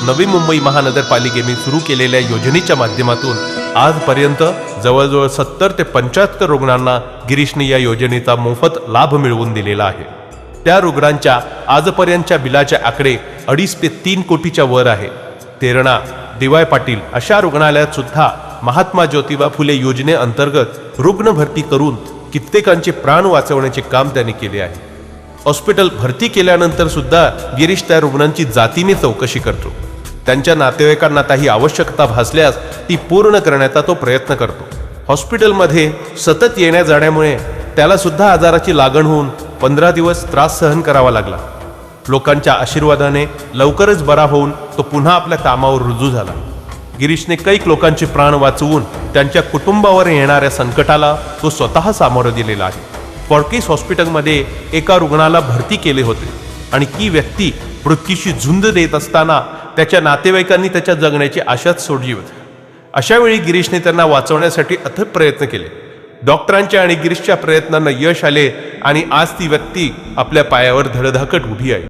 नवी मुंबई महानगरपालिकेने सुरू केलेल्या योजनेच्या माध्यमातून आजपर्यंत जवळजवळ 70 ते 75 रुग्णांना गिरीशने या योजनेचा मोफत लाभ मिळवून दिलेला आहे। त्या रुग्णांच्या आजपर्यंतच्या बिलाचे आकडे 2.5 ते 3 कोटीच्या वर आहे। तेरणा, डी.वाय. पाटील अशा रुग्णालयात सुद्धा महात्मा ज्योतिबा फुले योजनेअंतर्गत रुग्ण भरती करून कित्येकांचे प्राण वाचवण्याचे काम त्यांनी केले आहे। हॉस्पिटल भरती केल्यानंतर सुद्धा गिरीश त्या रुग्णांची जातीने चौकशी करतो। त्यांच्या नातेवाईकांना काही आवश्यकता भासल्यास ती पूर्ण करण्याचा तो प्रयत्न करतो। हॉस्पिटलमध्ये सतत येण्या जाण्यामुळे त्याला सुद्धा आजाराची लागण होऊन 15 दिवस त्रास सहन करावा लागला। लोकांच्या आशीर्वादाने लवकरच बरा होऊन तो पुन्हा आपल्या कामावर रुजू झाला। गिरीशने कैक लोकांचे प्राण वाचवून त्यांच्या कुटुंबावर येणाऱ्या संकटाला तो स्वतः सामोरं दिलेला आहे। फॉर्टिस हॉस्पिटलमध्ये एका रुग्णाला भरती केले होते आणि ती व्यक्ती मृत्यूशी झुंज देत असताना त्याच्या नातेवाईकांनी त्याच्या जगण्याची आशाच सोडली होती। अशा वेळी गिरीशने त्यांना वाचवण्यासाठी अथक प्रयत्न केले। डॉक्टरांच्या आणि गिरीशच्या प्रयत्नांना यश आले आणि आज ती व्यक्ती आपल्या पायावर धडधाकट उभी आहे।